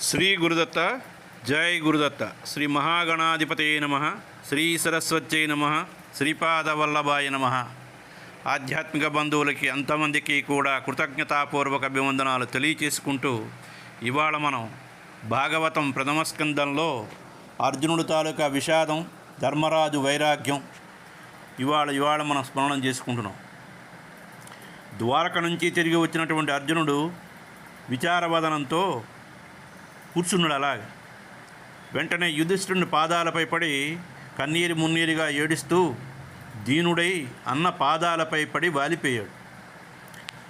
శ్రీ గురుదత్త జై గురుదత్త. శ్రీ మహాగణాధిపతయే నమ. శ్రీ సరస్వత్యై నమ. శ్రీపాదవల్లభాయ నమ. ఆధ్యాత్మిక బంధువులకి అంతమందికి కూడా కృతజ్ఞతాపూర్వక అభివందనాలు తెలియచేసుకుంటూ ఇవాళ మనం భాగవతం ప్రథమ స్కందంలో అర్జునుడు తాలూకా విషాదం, ధర్మరాజు వైరాగ్యం ఇవాళ మనం స్మరణం చేసుకుంటున్నాం. ద్వారక నుంచి తిరిగి వచ్చినటువంటి అర్జునుడు విచారవదనంతో కూర్చున్నాడు. అలాగే వెంటనే యుధిష్ఠిరుని పాదాలపై పడి కన్నీరు మున్నీరుగా ఏడుస్తూ దీనుడై అన్న పాదాలపై పడి వాలిపోయాడు.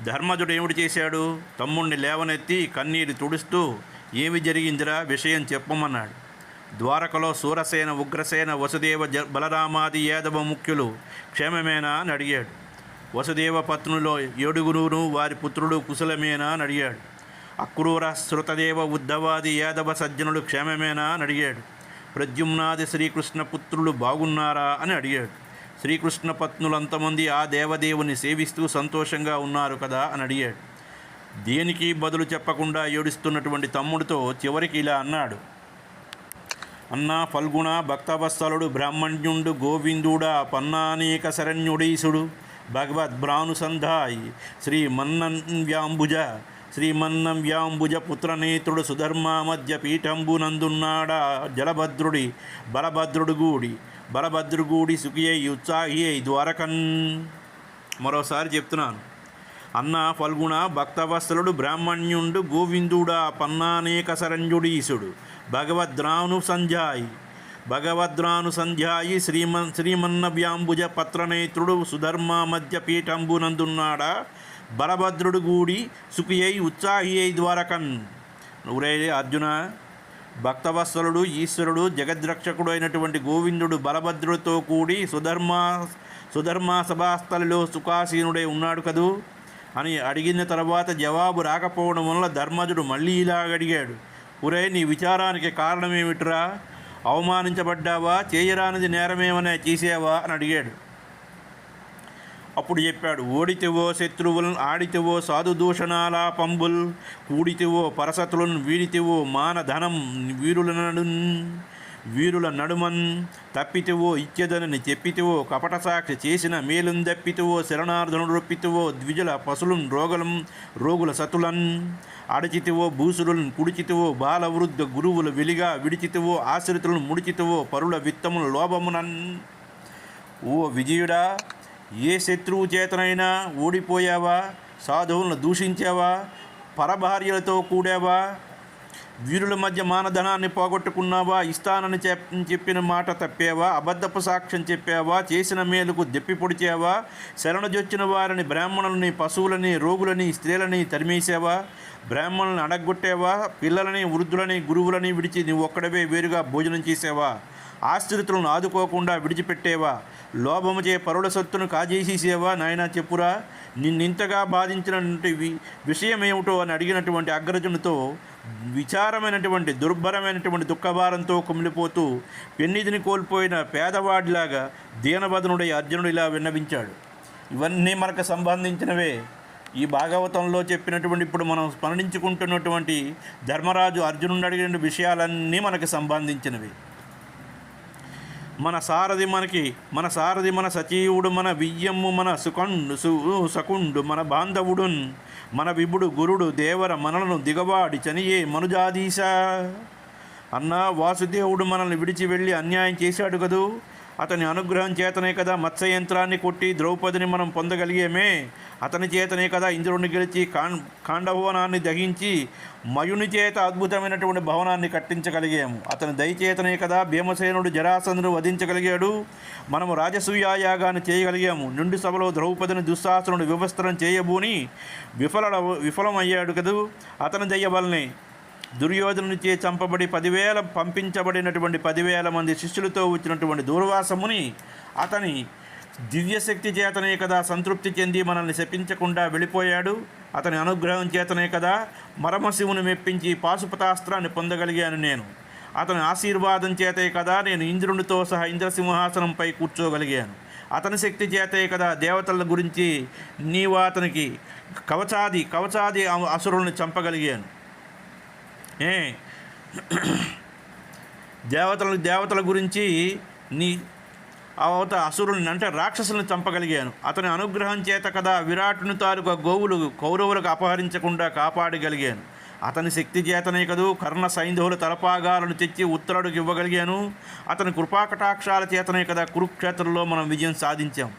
ధర్మజుడు ఏమిటి చేశాడు? తమ్ముణ్ణి లేవనెత్తి కన్నీరు తుడుస్తూ ఏమి జరిగిందిరా విషయం చెప్పమన్నాడు. ద్వారకలో సూరసేన, ఉగ్రసేన, వసుదేవ, బలరామాది యాదవ ముఖ్యులు క్షేమమేనా అని అడిగాడు. వసుదేవ పత్నులో 7 వారి పుత్రుడు కుశలమేనా అని అడిగాడు. అక్రూర, శృతదేవ, ఉద్ధవాది యాదవ సజ్జనుడు క్షేమమేనా అని అడిగాడు. ప్రద్యుమ్నాది శ్రీకృష్ణ పుత్రులు బాగున్నారా అని అడిగాడు. శ్రీకృష్ణ పత్నులంతమంది ఆ దేవదేవుని సేవిస్తూ సంతోషంగా ఉన్నారు కదా అని అడిగాడు. దేనికి బదులు చెప్పకుండా ఏడుస్తున్నటువంటి తమ్ముడితో చివరికి ఇలా అన్నాడు. అన్నా ఫల్గుణ, భక్తవత్సలుడు, బ్రాహ్మణ్యుండు, గోవిందుడా, పన్నానేక శరణ్యుడీసుడు, భగవద్భ్రానుసంధాయి శ్రీమన్నంవ్యాంబుజ పుత్రనేత్రుడు, సుధర్మా మధ్య పీఠంబునందున్నాడా బలభద్రుడుగూడి సుఖి అయి ఉత్సాహి అయి ద్వారకన్. మరోసారి చెప్తున్నాను. అన్న ఫల్గుణ, భక్తవత్సలుడు, బ్రాహ్మణ్యుండు, గోవిందుడా, పన్నానేక శరణ్యుడీసుడు, భగవద్రానుసంధ్యాయి శ్రీమన్నవ్యాంబుజ పత్రనేత్రుడు, సుధర్మా మధ్య పీఠంబునందున్నాడా బలభద్రుడు గూడి సుఖి అయి ఉత్సాహి అయి ద్వారకన్. ఊరే అర్జున, భక్తవత్సలుడు, ఈశ్వరుడు, జగద్రక్షకుడు అయినటువంటి గోవిందుడు బలభద్రుడితో కూడి సుధర్మా సభాస్థలిలో సుఖాసీనుడై ఉన్నాడు కదూ అని అడిగిన తర్వాత జవాబు రాకపోవడం వల్ల ధర్మజుడు మళ్ళీ ఇలాగడిగాడు. ఊరే, నీ విచారానికి కారణమేమిట్రా? అవమానించబడ్డావా? చేయరానిది నేరమేమనే చేసావా అని అడిగాడు. అప్పుడు చెప్పాడు. ఓడితివో శత్రువులను, ఆడితివో సాధుదూషణాలాపంబుల్, కూడితివో పరసతులను, వీడితివో మానధనం వీరుల నడుమన్, తప్పితివో ఇచ్చెదనని చెప్పితివో కపట సాక్షి చేసిన మేలుం దప్పితివో శరణార్థును రొప్పితివో ద్విజుల పశులను రోగుల సతులన్, అడచితివో భూసురులను కుడిచితివో బాలవృద్ధ గురువులు వెలిగా విడిచితివో ఆశ్రితులను ముడిచితివో పరుల విత్తముల లోభమునన్. ఓ విజయుడా, ఏ శత్రువు చేతనైనా ఓడిపోయావా? సాధువులను దూషించావా? పరభార్యలతో కూడావా? వీరుల మధ్య మానధనాన్ని పోగొట్టుకున్నావా? ఇస్తానని చెప్పిన మాట తప్పావా? అబద్ధపు సాక్ష్యం చెప్పావా? చేసిన మేలుకు దెప్పి పొడిచావా? శరణజొచ్చిన వారిని, బ్రాహ్మణులని, పశువులని, రోగులని, స్త్రీలని తరిమేశావా? బ్రాహ్మణులను అడగొట్టావా? పిల్లలని, వృద్ధులని, గురువులని విడిచి నువ్వు ఒక్కడవే వేరుగా భోజనం చేసావా? ఆశ్రితులను ఆదుకోకుండా విడిచిపెట్టేవా? లోభముచే పరుల సొత్తును కాజేసేసేవా? నాయనా చెప్పురా, నిన్నింతగా బాధించినటువంటి విషయం ఏమిటో అని అడిగినటువంటి అగ్రజునితో విచారమైనటువంటి దుర్భరమైనటువంటి దుఃఖభారంతో కుమిలిపోతూ పెన్నిధిని కోల్పోయిన పేదవాడిలాగా దీనవదనుడై అర్జునుడు ఇలా విన్నవించాడు. ఇవన్నీ మనకు సంబంధించినవే. ఈ భాగవతంలో చెప్పినటువంటి ఇప్పుడు మనం స్మరించుకుంటున్నటువంటి ధర్మరాజు అర్జునుడు అడిగిన విషయాలన్నీ మనకు సంబంధించినవి. మన సారథి మన సచీవుడు, మన వియ్యమ్ము, మన సకుండు, మన బాంధవుడున్, మన విభుడు గురుడు దేవర మనలను దిగవాడి చనియే మనుజాదీశ. అన్న వాసుదేవుడు మనల్ని విడిచి వెళ్ళి అన్యాయం చేశాడు కదూ. అతని అనుగ్రహం చేతనే కదా మత్స్యయంత్రాన్ని కొట్టి ద్రౌపదిని మనం పొందగలిగామే. అతని చేతనే కదా ఇంద్రుడిని గెలిచి కాండభవనాన్ని దహించి మయుని చేత అద్భుతమైనటువంటి భవనాన్ని కట్టించగలిగాము. అతని దయచేతనే కదా భీమసేనుడు జరాసంధుడు వధించగలిగాడు. మనము రాజసూయాయాగాన్ని చేయగలిగాము. నిండు సభలో ద్రౌపదిని దుశ్శాసనుడు వివస్త్రం చేయబోని విఫలమయ్యాడు కదూ. అతని దయ వల్లనే దుర్యోధనునిచే చంపబడి 10,000 పంపించబడినటువంటి 10,000 మంది శిష్యులతో వచ్చినటువంటి దూర్వాసముని అతని దివ్యశక్తి చేతనే కదా సంతృప్తి చెంది మనల్ని శపించకుండా వెళ్ళిపోయాడు. అతని అనుగ్రహం చేతనే కదా మరమశివుని మెప్పించి పాశుపతాస్త్రాన్ని పొందగలిగాను నేను. అతని ఆశీర్వాదం చేతే కదా నేను ఇంద్రునితో సహా ఇంద్రసింహాసనంపై కూర్చోగలిగాను. అతని శక్తి చేతే కదా దేవతల గురించి నీవు అతనికి కవచాది అసురులను చంపగలిగాను. దేవతల గురించి నీ అవత అసురుని అంటే రాక్షసులను చంపగలిగాను. అతని అనుగ్రహం చేత కదా విరాటుని తాలూకా గోవులు కౌరవులకు అపహరించకుండా కాపాడగలిగాను. అతని శక్తి చేతనే కదూ కర్ణ సైంధవుల తలపాగాలను తెచ్చి ఉత్తరుడికి ఇవ్వగలిగాను. అతని కృపాకటాక్షాల చేతనే కదా కురుక్షేత్రంలో మనం విజయం సాధించాం.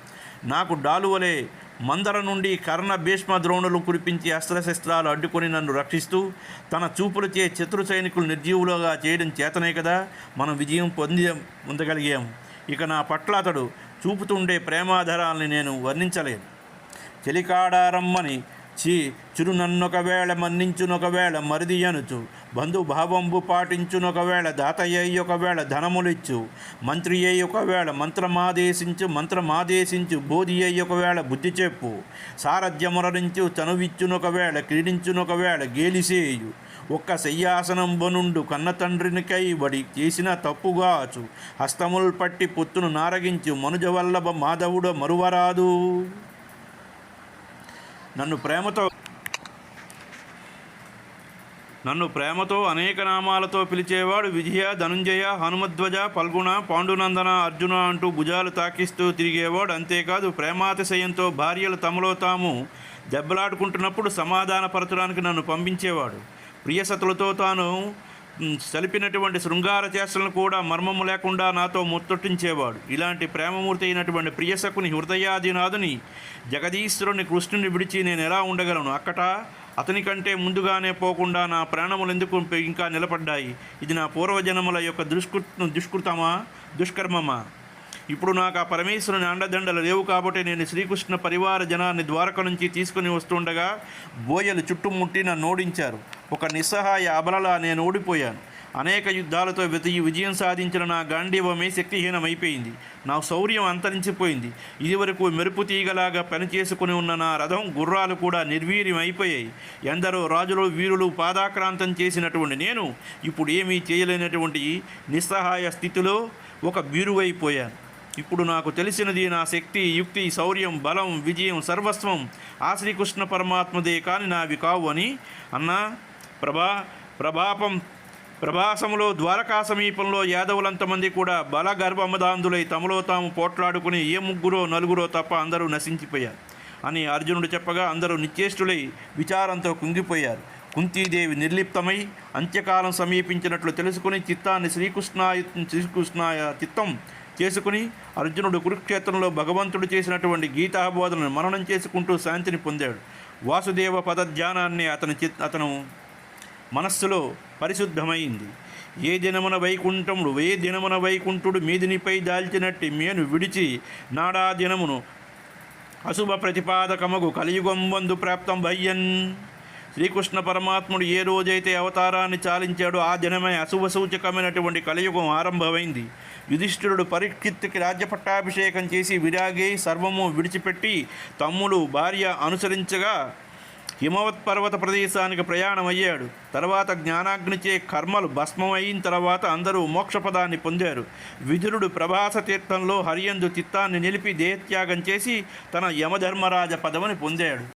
నాకు డాలువలే మందర నుండి కర్ణ భీష్మ ద్రోణులు కురిపించి అస్త్రశస్త్రాలు అడ్డుకొని నన్ను రక్షిస్తూ తన చూపులచే శత్రు సైనికులు నిర్జీవులుగా చేయడం చేతనే కదా మనం విజయం పొందగలిగాము. ఇక నా పట్ల అతడు చూపుతుండే ప్రేమాధరాల్ని నేను వర్ణించలేను. చెలికాడారమ్మని చిరునన్నొకవేళ మన్నించునొకవేళ మరిది అనుచు బంధుభావంబు పాటించునొకవేళ దాతయ్య ఒకవేళ ధనములిచ్చు మంత్రి అయ్యి ఒకవేళ మంత్రమాదేశించు బోధి అయ్యి ఒకవేళ బుద్ధి చెప్పు సారథ్యమురరించు చనువిచ్చునొకవేళ క్రీడించునొకవేళ గేలిసేయు ఒక్క శయ్యాసనంబు నుండు కన్న తండ్రినికై బడి చేసిన తప్పుగాచు హస్తముల్ పట్టి పొత్తును నారగించు మనుజవల్లభ మాధవుడ మరువరాదు. నన్ను ప్రేమతో అనేక నామాలతో పిలిచేవాడు విజయ, ధనుంజయ, హనుమధ్వజ, పల్గుణ, పాండునందన, అర్జున అంటూ భుజాలు తాకిస్తూ తిరిగేవాడు. అంతేకాదు ప్రేమాతిశయంతో భార్యలు తమలో తాము దెబ్బలాడుకుంటున్నప్పుడు సమాధానపరచడానికి నన్ను పంపించేవాడు. ప్రియసతులతో తాను సలిపినటువంటి శృంగార చేష్టలను కూడా మర్మము లేకుండా నాతో ముత్తొట్టించేవాడు. ఇలాంటి ప్రేమమూర్తి అయినటువంటి ప్రియసకుని హృదయాదినాథుని జగదీశ్వరుని కృష్ణుని విడిచి నేను ఎలా ఉండగలను? అక్కట అతని కంటే ముందుగానే పోకుండా నా ప్రాణములు ఎందుకు ఇంకా నిలబడ్డాయి? ఇది నా పూర్వజన్మల యొక్క దుష్కర్మమా? ఇప్పుడు నాకు ఆ పరమేశ్వరుని అండదండలు లేవు కాబట్టి నేను శ్రీకృష్ణ పరివార జనాన్ని ద్వారక నుంచి తీసుకుని వస్తుండగా బోయలు చుట్టుముట్టి నన్ను ఓడించారు. ఒక నిస్సహాయ అబలలా నేను ఓడిపోయాను. అనేక యుద్ధాలతో విజయం సాధించిన నా గాంధీవమే శక్తిహీనమైపోయింది. నా శౌర్యం అంతరించిపోయింది. ఇదివరకు మెరుపు తీగలాగా పనిచేసుకుని ఉన్న నా రథం గుర్రాలు కూడా నిర్వీర్యం అయిపోయాయి. ఎందరో రాజులు వీరులు పాదాక్రాంతం చేసినటువంటి నేను ఇప్పుడు ఏమీ చేయలేనటువంటి నిస్సహాయ స్థితిలో ఒక బీరువైపోయాను. ఇప్పుడు నాకు తెలిసినది నా శక్తి, యుక్తి, శౌర్యం, బలం, విజయం సర్వస్వం ఆ శ్రీకృష్ణ పరమాత్మదే కాని నావి కావు అని అన్నా. ప్రభాసములో ద్వారకా సమీపంలో యాదవులంతమంది కూడా బల గర్భమదాంధులై తమలో తాము పోట్లాడుకుని ఏ ముగ్గురో నలుగురో తప్ప అందరూ నశించిపోయారు అని అర్జునుడు చెప్పగా అందరూ నిశ్చేష్టులై విచారంతో కుంగిపోయారు. కుంతీదేవి నిర్లిప్తమై అంత్యకాలం సమీపించినట్లు తెలుసుకుని చిత్తాన్ని శ్రీకృష్ణాయ చిత్తం చేసుకుని అర్జునుడు కురుక్షేత్రంలో భగవంతుడు చేసినటువంటి గీతాబోధనను మననం చేసుకుంటూ శాంతిని పొందాడు. వాసుదేవ పద ధ్యానాన్ని అతను మనస్సులో పరిశుద్ధమైంది. ఏ దినమున వైకుంఠుడు మీదినిపై దాల్చినట్టి మేను విడిచి నాడా దినమును అశుభ ప్రతిపాదకమగు కలియుగంబందు ప్రాప్తం భయ్యన్. శ్రీకృష్ణ పరమాత్ముడు ఏ రోజైతే అవతారాన్ని చాలించాడో ఆ దినమే అశుభ సూచకమైనటువంటి కలియుగం ఆరంభమైంది. యుధిష్ఠిరుడు పరీక్షిత్తుకి రాజ్యపట్టాభిషేకం చేసి విరాగి సర్వము విడిచిపెట్టి తమ్ముడు భార్య అనుసరించగా హిమవత్ పర్వత ప్రదేశానికి ప్రయాణమయ్యాడు. తర్వాత జ్ఞానాగ్నిచే కర్మలు భస్మమైన తర్వాత అందరూ మోక్షపదాన్ని పొందారు. విదురుడు ప్రభాస తీర్థంలో హరియందు చిత్తాన్ని నిలిపి దేహత్యాగం చేసి తన యమధర్మరాజ పదవిని పొందాడు.